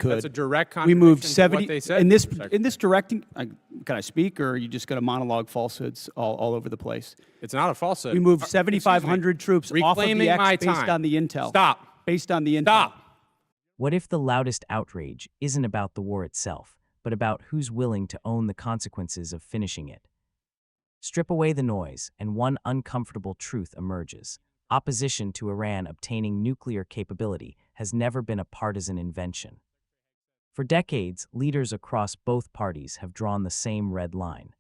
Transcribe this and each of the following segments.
could. That's a direct We moved contradiction to 70 what they said. in this Secretary. directing. Can I speak, or are you just going to monologue falsehoods all over the place? It's not a falsehood. We moved Excuse me. 7,500 troops off of Reclaiming the my X based time. on the intel. Stop. Based on the intel. Stop. What if the loudest outrage isn't about the war itself, but about who's willing to own the consequences of finishing it? Strip away the noise, and one uncomfortable truth emerges. Opposition to Iran obtaining nuclear capability has never been a partisan invention. For decades, leaders across both parties have drawn the same red line.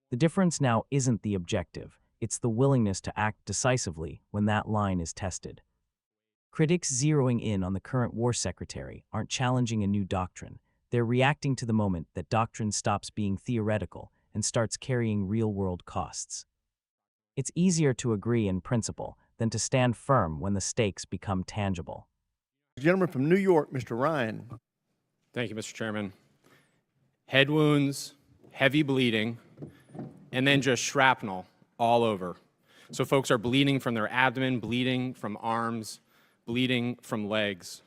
The difference now isn't the objective, it's the willingness to act decisively when that line is tested. Critics zeroing in on the current war secretary aren't challenging a new doctrine. They're reacting to the moment that doctrine stops being theoretical and starts carrying real-world costs. It's easier to agree in principle than to stand firm when the stakes become tangible. Gentleman from New York, Mr. Ryan. Thank you, Mr. Chairman. Head wounds, heavy bleeding, and then just shrapnel all over. So folks are bleeding from their abdomen, bleeding from arms, bleeding from legs.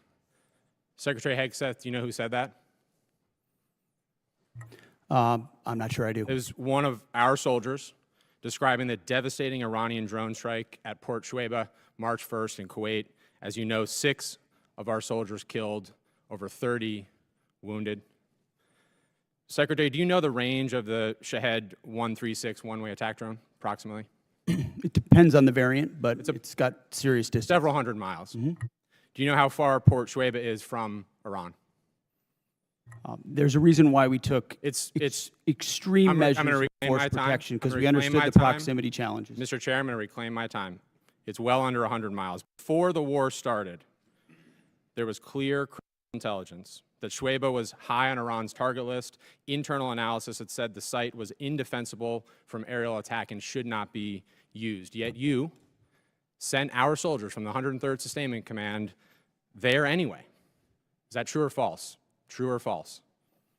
Secretary Hegseth, do you know who said that? I'm not sure I do. It was one of our soldiers describing the devastating Iranian drone strike at Port Shuaibah, March 1st in Kuwait. As you know, 6 of our soldiers killed, over 30 wounded. Secretary, do you know the range of the Shahed 136 one-way attack drone, approximately? It depends on the variant, but it's got serious distance. Several hundred miles. Do you know how far Port Shuaibah is from Iran? There's a reason why we took extreme measures I'm gonna of reclaim force my time. protection, because I'm we gonna reclaim understood my the time. proximity challenges. Mr. Chair, I'm going to reclaim my time. It's well under 100 miles. Before the war started, there was clear intelligence that Shuaibah was high on Iran's target list. Internal analysis had said the site was indefensible from aerial attack and should not be used. Yet you sent our soldiers from the 103rd Sustainment Command there anyway. Is that true or false? True or false?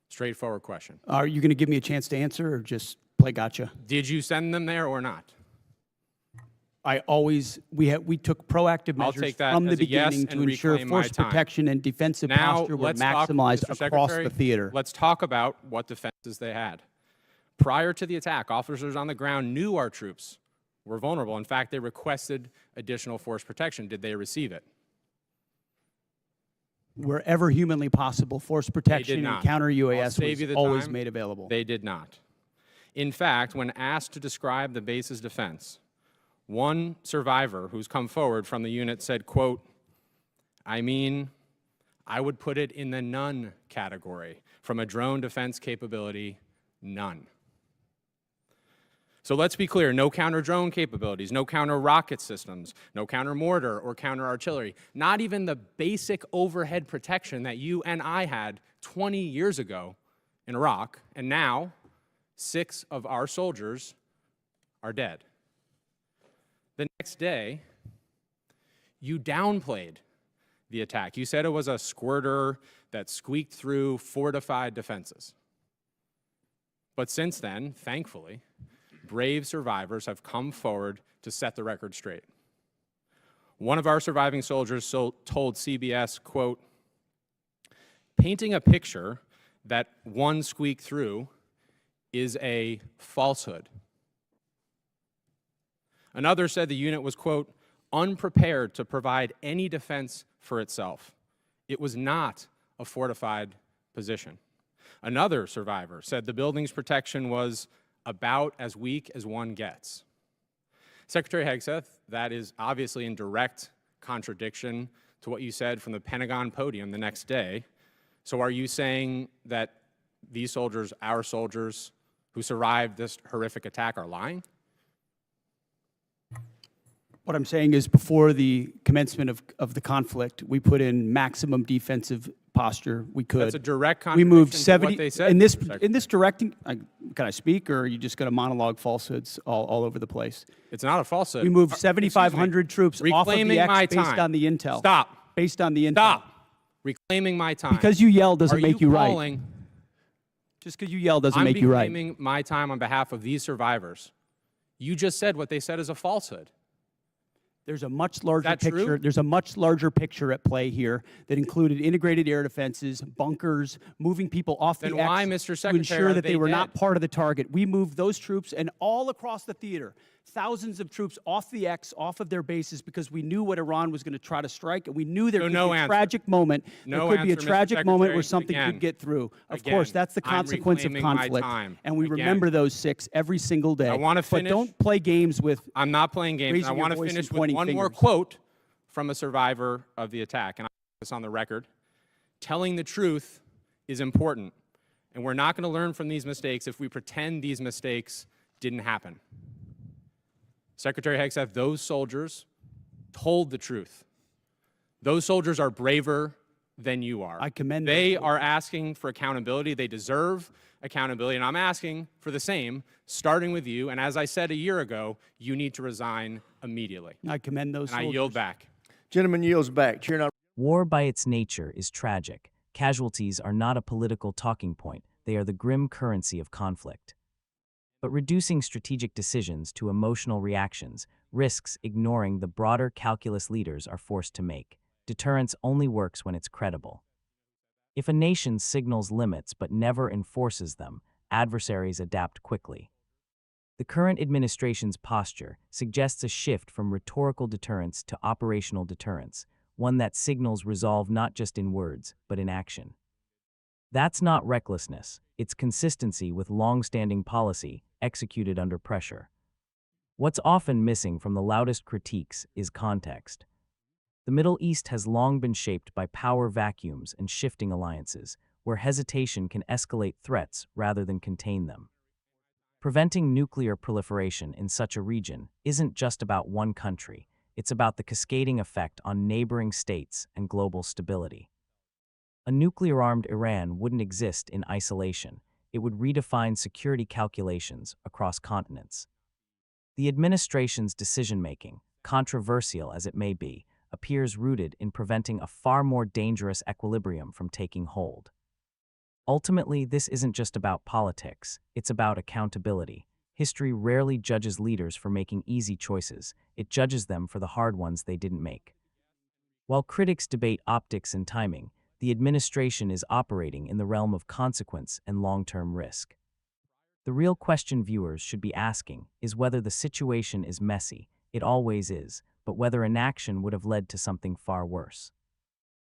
Straightforward question. Are you going to give me a chance to answer, or just play gotcha? Did you send them there or not? We took proactive I'll measures take that from the as a yes beginning and to ensure reclaim my force time. protection and defensive Now, posture were let's talk, maximized Mr. across Secretary, the theater. Let's talk about what defenses they had. Prior to the attack, officers on the ground knew our troops were vulnerable. In fact, they requested additional force protection. Did they receive it? Wherever humanly possible, force protection and counter I'll UAS save you was the always time. made available. They did not. In fact, when asked to describe the base's defense, one survivor who's come forward from the unit said, quote, I would put it in the none category. From a drone defense capability, none. So let's be clear, no counter-drone capabilities, no counter-rocket systems, no counter-mortar or counter-artillery, not even the basic overhead protection that you and I had 20 years ago in Iraq, and now 6 of our soldiers are dead. The next day, you downplayed the attack. You said it was a squirter that squeaked through fortified defenses. But since then, thankfully, brave survivors have come forward to set the record straight. One of our surviving soldiers told CBS, quote, painting a picture that one squeaked through is a falsehood. Another said the unit was, quote, unprepared to provide any defense for itself. It was not a fortified position. Another survivor said the building's protection was about as weak as one gets. Secretary Hegseth, that is obviously in direct contradiction to what you said from the Pentagon podium the next day. So are you saying that these soldiers, our soldiers who survived this horrific attack, are lying? What I'm saying is, before the commencement of the conflict, we put in maximum defensive posture we could. That's a direct We moved contradiction to 70 what they said. in this directing. Can I speak, or are you just going to monologue falsehoods all over the place? It's not a falsehood. We moved 7,500 troops off of Reclaiming the my X based time. on the intel. Stop. Based on the intel. Stop. Reclaiming my time. Because you yell doesn't Are make you right. calling, Just because you yell doesn't I'm make you right. reclaiming my time on behalf of these survivors. You just said what they said is a falsehood. There's a much larger that picture. true? There's a much larger picture at play here that included integrated air defenses, bunkers, moving people off Then the why, X Mr. to Secretary, ensure are that they they were not dead? part of the target. We moved those troops and all across the theater, thousands of troops off the X, off of their bases, because we knew what Iran was going to try to strike, and we knew there So could no be a answer. tragic moment. No there could be a answer, Mr. tragic moment where Secretary. something Again. could get through. Of Again, course, that's the I'm consequence of reclaiming my conflict, time. and we Again. remember those 6 every single day. I wanna But finish- don't play games with. I'm not playing games. Raising I your want to voice finish and with pointing one more fingers. quote from a survivor of the attack, and I put this on the record. Telling the truth is important, and we're not going to learn from these mistakes if we pretend these mistakes didn't happen. Secretary Hegseth, those soldiers told the truth. Those soldiers are braver than you are. I commend those They soldiers. are asking for accountability. They deserve accountability, and I'm asking for the same, starting with you. And as I said a year ago, you need to resign immediately. I commend those And I soldiers. yield back. Gentleman yields back. Chair not. War by its nature is tragic. Casualties are not a political talking point. They are the grim currency of conflict. But reducing strategic decisions to emotional reactions risks ignoring the broader calculus leaders are forced to make. Deterrence only works when it's credible. If a nation signals limits but never enforces them, adversaries adapt quickly. The current administration's posture suggests a shift from rhetorical deterrence to operational deterrence, one that signals resolve not just in words, but in action. That's not recklessness, it's consistency with long-standing policy executed under pressure. What's often missing from the loudest critiques is context. The Middle East has long been shaped by power vacuums and shifting alliances, where hesitation can escalate threats rather than contain them. Preventing nuclear proliferation in such a region isn't just about one country, it's about the cascading effect on neighboring states and global stability. A nuclear-armed Iran wouldn't exist in isolation. It would redefine security calculations across continents. The administration's decision-making, controversial as it may be, appears rooted in preventing a far more dangerous equilibrium from taking hold. Ultimately, this isn't just about politics, it's about accountability. History rarely judges leaders for making easy choices, it judges them for the hard ones they didn't make. While critics debate optics and timing, the administration is operating in the realm of consequence and long-term risk. The real question viewers should be asking is whether the situation is messy, it always is, but whether inaction would have led to something far worse.